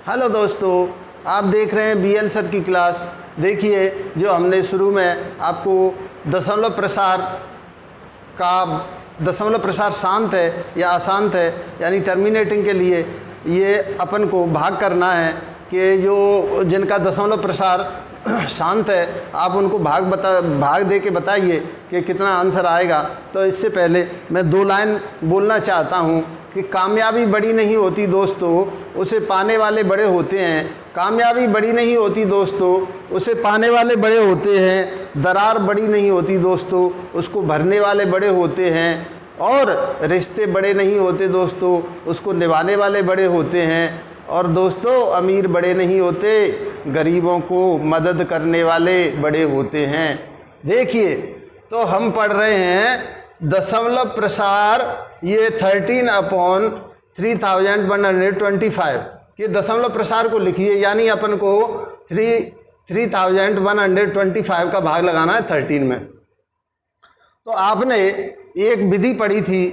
Hello दोस्तों, आप देख रहे हैं बीएन सर की क्लास। देखिए, जो हमने शुरू में आपको दशमलव प्रसार शांत है या अशांत है, यानी टर्मिनेटिंग के लिए ये अपन को भाग करना है कि जो जिनका दशमलव प्रसार शांत है आप उनको भाग दे के बताइए कि कितना आंसर आएगा। तो इससे पहले मैं 2 लाइन बोलना चाहता हूँ कि कामयाबी बड़ी नहीं होती दोस्तों, उसे पाने वाले बड़े होते हैं। कामयाबी बड़ी नहीं होती दोस्तों, उसे पाने वाले बड़े होते हैं। दरार बड़ी नहीं होती दोस्तों, उसको भरने वाले बड़े होते हैं। और रिश्ते बड़े नहीं होते दोस्तों, उसको निभाने वाले बड़े होते हैं। और दोस्तों, अमीर बड़े नहीं होते, गरीबों को मदद करने वाले बड़े होते हैं। देखिए, तो हम पढ़ रहे हैं दशमलव प्रसार, ये 13/3125 के दशमलव प्रसार को लिखिए, यानी अपन को 3125 का भाग लगाना है 13 में। तो आपने एक विधि पढ़ी थी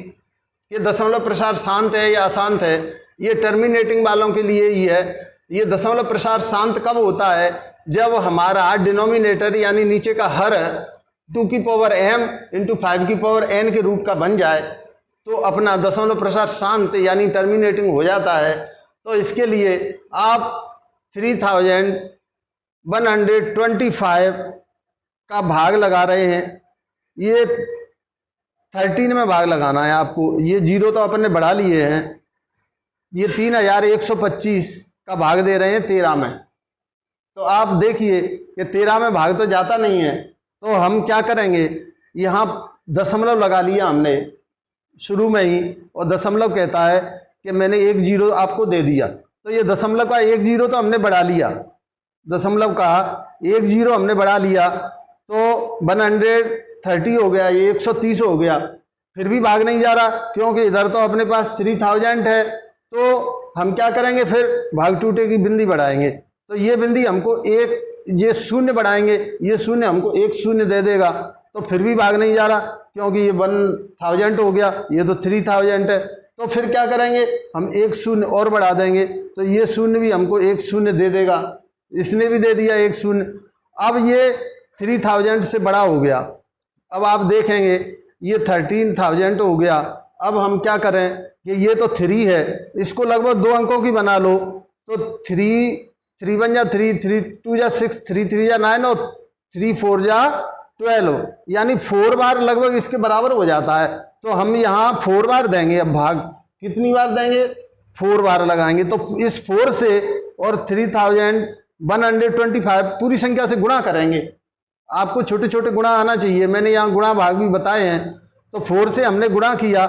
कि दशमलव प्रसार शांत है या अशांत है। ये टर्मिनेटिंग वालों के लिए ही है। ये दशमलव प्रसार शांत कब होता है? जब हमारा डिनोमिनेटर यानी नीचे का हर 2 की पावर m इंटू 5 की पावर n के रूप का बन जाए तो अपना दशमलव प्रसार शांत यानी टर्मिनेटिंग हो जाता है। तो इसके लिए आप 3125 का भाग लगा रहे हैं। ये 13 में भाग लगाना है आपको। ये 0 तो अपन ने बढ़ा लिए हैं। ये 3125 का भाग दे रहे हैं 13 में। तो आप देखिए कि 13 में भाग तो जाता नहीं है, तो हम क्या करेंगे, यहाँ दशमलव लगा लिया हमने शुरू में ही, और दशमलव कहता है कि मैंने 1 0 आपको दे दिया। तो ये दशमलव का 1 0 तो हमने बढ़ा लिया, दशमलव का 1 0 हमने बढ़ा लिया, तो 130 हो गया, ये 130 हो गया। फिर भी भाग नहीं जा रहा, क्योंकि इधर तो अपने पास 3000 है। तो हम क्या करेंगे, फिर भाग टूटे की बिंदी बढ़ाएंगे। तो ये बिंदी हमको एक, ये 0 बढ़ाएंगे, ये 0 हमको 1 0 दे देगा। तो फिर भी भाग नहीं जा रहा, क्योंकि ये 1000 हो गया, ये तो 3000 है। तो फिर क्या करेंगे, हम 1 0 और बढ़ा देंगे, तो ये 0 भी हमको 1 0 दे देगा। इसने भी दे दिया 1 0। अब ये 3000 से बड़ा हो गया। अब आप देखेंगे ये 13000 हो गया। अब हम क्या करें कि ये तो 3 है, इसको लगभग 2 अंकों की बना लो। तो 3 1 जा 3, 3 2 जा 6, 3 3 जा 9 और 3 4 जा 12, यानी 4 बार लगभग इसके बराबर हो जाता है। तो हम यहाँ 4 बार देंगे। अब भाग कितनी बार देंगे, 4 बार लगाएंगे। तो इस 4 से और 3125 पूरी संख्या से गुणा करेंगे। आपको छोटे छोटे गुणा आना चाहिए, मैंने यहाँ गुणा भाग भी बताए हैं। तो 4 से हमने गुणा किया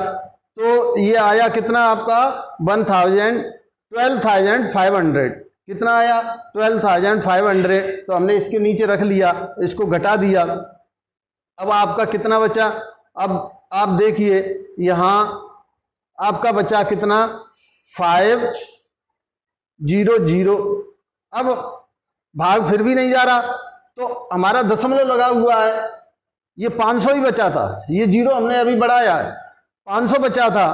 तो ये आया कितना आपका 12,500। कितना आया 12,500। तो हमने इसके नीचे रख लिया, इसको घटा दिया। अब आपका कितना बचा, अब आप देखिए यहाँ आपका बचा कितना 500। अब भाग फिर भी नहीं जा रहा, तो हमारा दशमलव लगा हुआ है। ये 500 ही बचा था, ये 0 हमने अभी बढ़ाया है, 500 बचा था,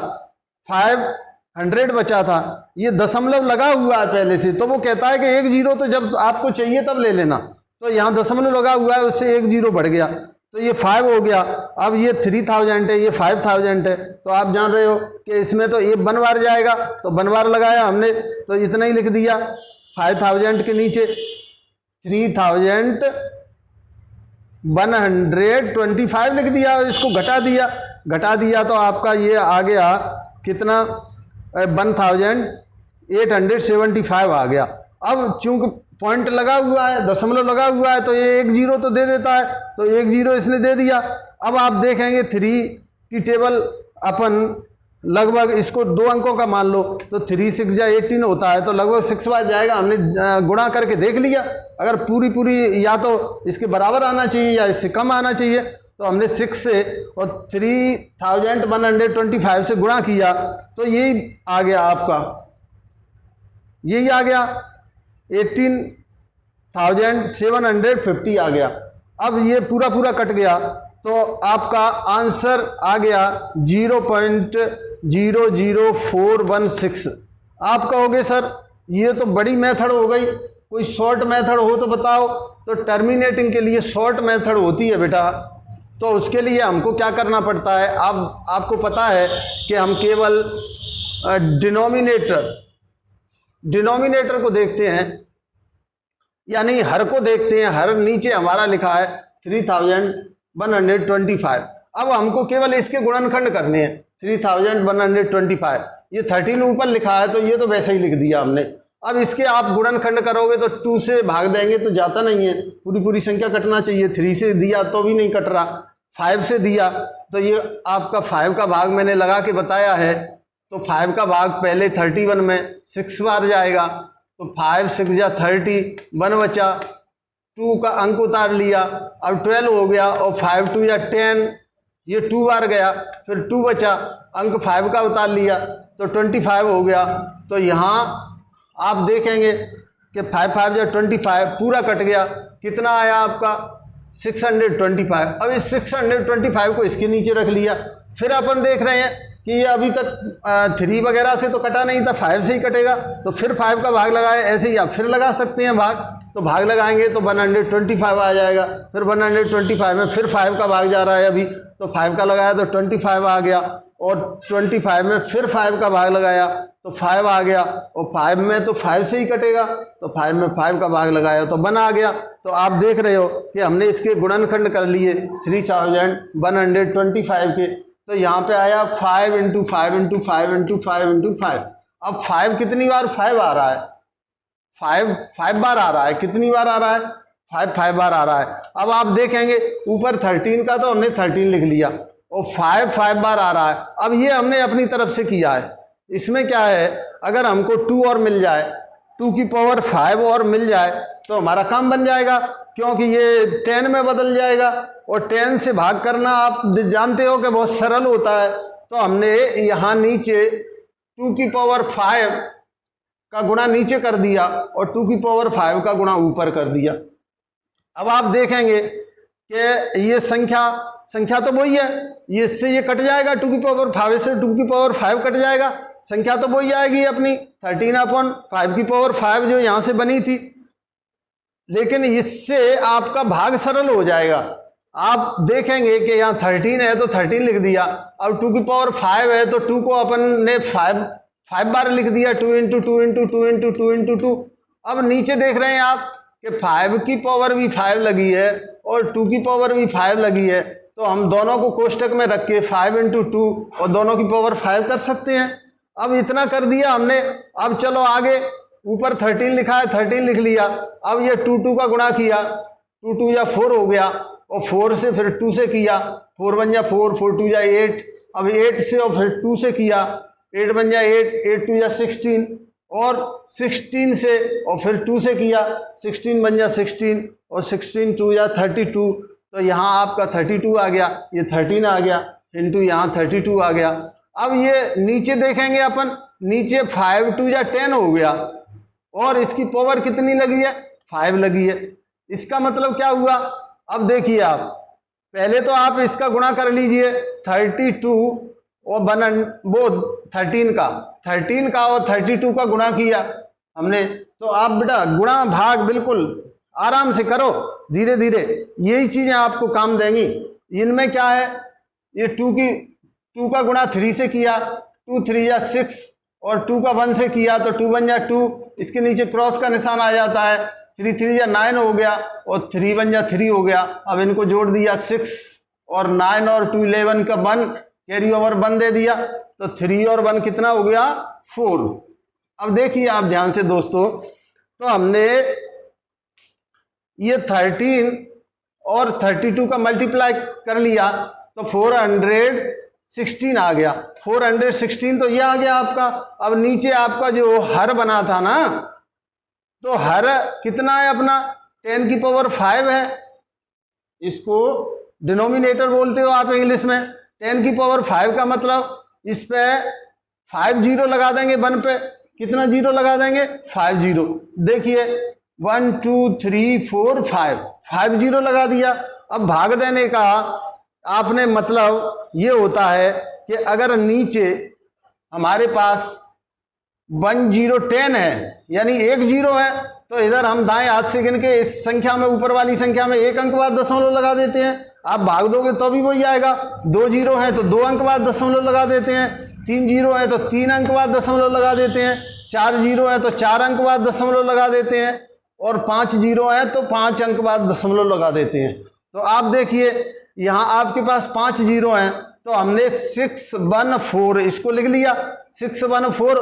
500 बचा था। ये दशमलव लगा हुआ है पहले से, तो वो कहता है कि 1 0 तो जब आपको चाहिए तब ले लेना। तो यहाँ दशमलव लगा हुआ है, उससे 1 0 बढ़ गया, तो ये 5 हो गया। अब ये 3000 है, ये 5000 है। तो आप जान रहे हो कि इसमें तो ये 1 बार जाएगा, तो 1 बार लगाया हमने, तो इतना ही लिख दिया। 5000 के नीचे 3125 लिख दिया, इसको घटा दिया तो आपका ये आ गया कितना 1875 आ गया। अब चूंकि पॉइंट लगा हुआ है, दशमलव लगा हुआ है, तो ये 1 0 तो दे देता है, तो 1 0 इसने दे दिया। अब आप देखेंगे 3 की टेबल अपन लगभग इसको 2 अंकों का मान लो, तो 3 6 या 18 होता है, तो लगभग 6 बार जाएगा। हमने गुणा करके देख लिया, अगर पूरी या तो इसके बराबर आना चाहिए या इससे कम आना चाहिए। तो हमने 6 से और 3125 से गुणा किया, तो यही आ गया आपका, यही आ गया 18,750 आ गया। अब ये पूरा कट गया, तो आपका आंसर आ गया 0.00416। आप कहोगे सर ये तो बड़ी मेथड हो गई, कोई शॉर्ट मेथड हो तो बताओ। तो टर्मिनेटिंग के लिए शॉर्ट मेथड होती है बेटा, तो उसके लिए हमको क्या करना पड़ता है, अब आपको पता है कि हम केवल डिनोमिनेटर को देखते हैं, यानी हर को देखते हैं। हर नीचे हमारा लिखा है 3125। अब हमको केवल इसके गुणनखंड करने हैं 3125। ये 13 ऊपर लिखा है तो ये तो वैसे ही लिख दिया हमने। अब इसके आप गुणनखंड करोगे तो 2 से भाग देंगे तो जाता नहीं है, पूरी संख्या कटना चाहिए। 3 से दिया तो भी नहीं कट रहा, 5 से दिया तो ये आपका 5 का भाग मैंने लगा के बताया है। तो 5 का भाग पहले 31 में 6 बार जाएगा, तो 5 6 या 30, 1 बचा, 2 का अंक उतार लिया, अब 12 हो गया, और 5 2 या 10, ये 2 बार गया, फिर 2 बचा, अंक 5 का उतार लिया तो 25 हो गया। तो यहाँ आप देखेंगे कि 5 5 या 25 पूरा कट गया, कितना आया आपका 625। अब इस 625 को इसके नीचे रख लिया। फिर अपन देख रहे हैं कि ये अभी तक 3 वगैरह से तो कटा नहीं था, 5 से ही कटेगा, तो फिर 5 का भाग लगाए। ऐसे ही आप फिर लगा सकते हैं भाग, तो भाग लगाएंगे तो 125 आ जाएगा। फिर 125 में फिर 5 का भाग जा रहा है अभी, तो 5 का लगाया तो 25 आ गया, और 25 में फिर 5 का भाग लगाया तो 5 आ गया, और 5 में तो 5 से ही कटेगा, तो 5 में 5 का भाग लगाया तो 1 आ गया। तो आप देख रहे हो कि हमने इसके गुणनखंड कर लिए 3125 के। तो यहाँ पे आया 5 × 5 × 5 × 5 × 5। अब 5 कितनी बार 5 आ रहा है, 5 बार आ रहा है। कितनी बार आ रहा है, 5 बार आ रहा है। अब आप देखेंगे ऊपर 13 का तो हमने 13 लिख लिया, और 5 बार आ रहा है। अब ये हमने अपनी तरफ से किया है। इसमें क्या है, अगर हमको 2 और मिल जाए, 2 की पावर 5 और मिल जाए तो हमारा काम बन जाएगा, क्योंकि ये 10 में बदल जाएगा। और 10 से भाग करना आप जानते हो कि बहुत सरल होता है। तो हमने यहाँ नीचे 2 की पावर 5 का गुणा नीचे कर दिया, और 2 की पावर 5 का गुणा ऊपर कर दिया। अब आप देखेंगे कि ये संख्या तो वही है, ये इससे ये कट जाएगा, 2 की पावर 5 से 2 की पावर 5 कट जाएगा, संख्या तो वही आएगी अपनी 13/5 की पावर 5 जो यहाँ से बनी थी। लेकिन इससे आपका भाग सरल हो जाएगा। आप देखेंगे कि यहाँ 13 है तो 13 लिख दिया, अब 2 की पावर 5 है तो 2 को अपन ने 5 बार लिख दिया, 2 × 2 × 2 × 2 × 2। अब नीचे देख रहे हैं आप कि 5 की पावर भी 5 लगी है और 2 की पावर भी 5 लगी है, तो हम दोनों को कोष्टक में रख के 5 × 2 और दोनों की पावर 5 कर सकते हैं। अब इतना कर दिया हमने। अब चलो आगे, ऊपर 13 लिखा है, 13 लिख लिया। अब ये 2 का गुणा किया, 2 2 या 4 हो गया, और 4 से फिर 2 से किया, 4 1 या 4, 4 2 या 8। अब 8 से और फिर 2 से किया, 8 1 या 8, 8 2 या 16, और 16 से और फिर 2 से किया, 16 1 या 16, और 16 2 या 32। तो यहाँ आपका 32 आ गया, ये 13 आ गया, इंटू यहाँ 32 आ गया। अब ये नीचे देखेंगे अपन, नीचे 5 2 या 10 हो गया, और इसकी पावर कितनी लगी है, 5 लगी है। इसका मतलब क्या हुआ, अब देखिए आप, पहले तो आप इसका गुणा कर लीजिए 32 और 13 का और 32 का गुणा किया हमने। तो आप बेटा गुणा भाग बिल्कुल आराम से करो, धीरे धीरे, यही चीजें आपको काम देंगी। इनमें क्या है, ये 2 का गुणा 3 से किया, 2 3 या 6, और 2 का 1 से किया तो 2 1 या 2, इसके नीचे क्रॉस का निशान आ जाता है, 3 3 या 9 हो गया, और 3 1 या 3 हो गया। अब इनको जोड़ दिया, 6 और 9 और 2 11 का 1 कैरी ओवर 1 दे दिया, तो 3 और 1 कितना हो गया, 4। अब देखिए आप ध्यान से दोस्तों, तो हमने ये 13 और 32 का मल्टीप्लाई कर लिया तो 416 आ गया, 416 तो ये आ गया आपका। अब नीचे आपका जो हर बना था ना, तो हर कितना है अपना, 10 की पावर 5 है, इसको डिनोमिनेटर बोलते हो आप इंग्लिश में। 10 की पावर 5 का मतलब इस पे 5 जीरो लगा देंगे, 1 पे कितना जीरो लगा देंगे, 5 जीरो। देखिए 1 2 3 4 5 जीरो लगा दिया। अब भाग देने का आपने मतलब ये होता है कि अगर नीचे हमारे पास 1010 है, यानी एक जीरो है, तो इधर हम दाएं हाथ से गिन के इस संख्या में, ऊपर वाली संख्या में एक अंक बाद दशमलव लगा देते हैं। आप भाग दोगे तो भी वही आएगा। 2 जीरो है तो 2 अंक बाद दशमलव लगा देते हैं। 3 जीरो है तो 3 अंक बाद दशमलव लगा देते हैं। 4 जीरो है तो 4 अंक बाद दशमलव लगा देते हैं। और 5 जीरो है तो 5 अंक बाद दशमलव लगा देते हैं। तो आप देखिए यहाँ आपके पास 5 जीरो हैं, तो हमने 614 इसको लिख लिया, 614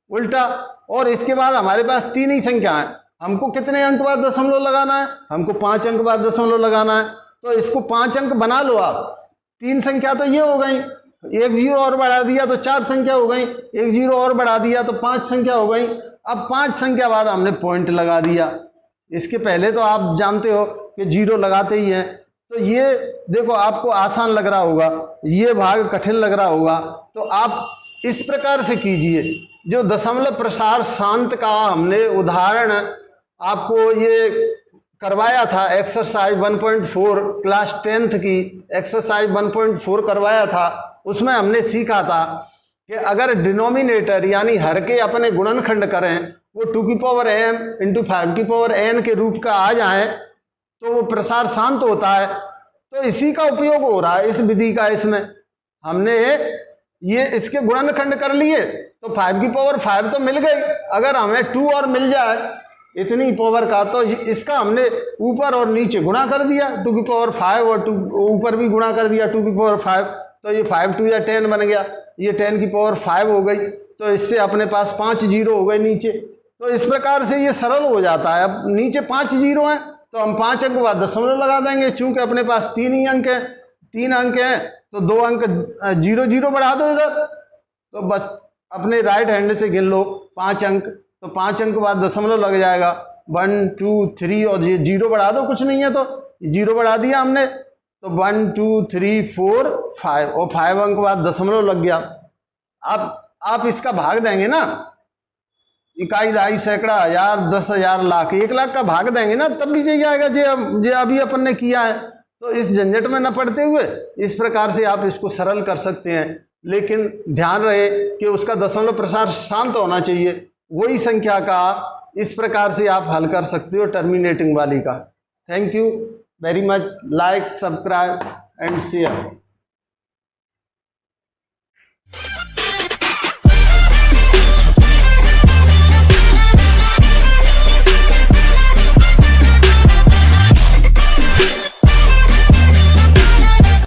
उल्टा। और इसके बाद हमारे पास 3 ही संख्या है, हमको कितने अंक बाद दशमलव लगाना है? हमको 5 अंक बाद दशमलव लगाना है। तो इसको 5 अंक बना लो आप। 3 संख्या तो ये हो गई, एक जीरो और बढ़ा दिया तो 4 संख्या हो गई, एक जीरो और बढ़ा दिया तो 5 संख्या हो गई। अब 5 संख्या बाद हमने पॉइंट लगा दिया। इसके पहले तो आप जानते हो कि जीरो लगाते ही हैं। तो ये देखो आपको आसान लग रहा होगा, ये भाग कठिन लग रहा होगा, तो आप इस प्रकार से कीजिए। जो दशमलव प्रसार शांत का हमने उदाहरण आपको ये करवाया था, एक्सरसाइज 1.4 क्लास 10th की एक्सरसाइज 1.4 करवाया था, उसमें हमने सीखा था कि अगर डिनोमिनेटर यानी हर के अपने गुणनखंड करें वो 2 की पावर m इंटू 5 की पावर n के रूप का आ जाए तो वो प्रसार शांत होता है। तो इसी का उपयोग हो रहा है इस विधि का। इसमें हमने ये इसके गुणनखंड कर लिए तो 5 की पावर 5 तो मिल गई, अगर हमें 2 और मिल जाए इतनी पावर का तो इसका हमने ऊपर और नीचे गुणा कर दिया, 2 की पावर 5 और 2 ऊपर भी गुणा कर दिया 2 की पावर 5, तो ये 5 2 या 10 बन गया, ये 10 की पावर 5 हो गई। तो इससे अपने पास 5 जीरो हो गए नीचे। तो इस प्रकार से ये सरल हो जाता है। अब नीचे 5 जीरो हैं तो हम 5 अंक बाद दशमलव लगा देंगे, चूंकि अपने पास 3 ही अंक हैं, 3 अंक हैं तो 2 अंक जीरो जीरो बढ़ा दो इधर, तो बस अपने राइट हैंड से गिन लो 5 अंक, तो 5 अंक बाद दशमलव लग जाएगा 1 2 3 और ये जीरो बढ़ा दो, कुछ नहीं है तो जीरो बढ़ा दिया हमने, तो 1 2 3 4 5 और 5 अंक बाद दशमलव लग गया। अब आप इसका भाग देंगे ना, इकाई दहाई सैकड़ा हजार 10,000 लाख 1 लाख का भाग देंगे ना, तब भी यही आएगा जो अभी अपन ने किया है। तो इस झंझट में न पड़ते हुए इस प्रकार से आप इसको सरल कर सकते हैं, लेकिन ध्यान रहे कि उसका दशमलव प्रसार शांत होना चाहिए। वही संख्या का इस प्रकार से आप हल कर सकते हो टर्मिनेटिंग वाली का। Thank you very much. Like, subscribe and share.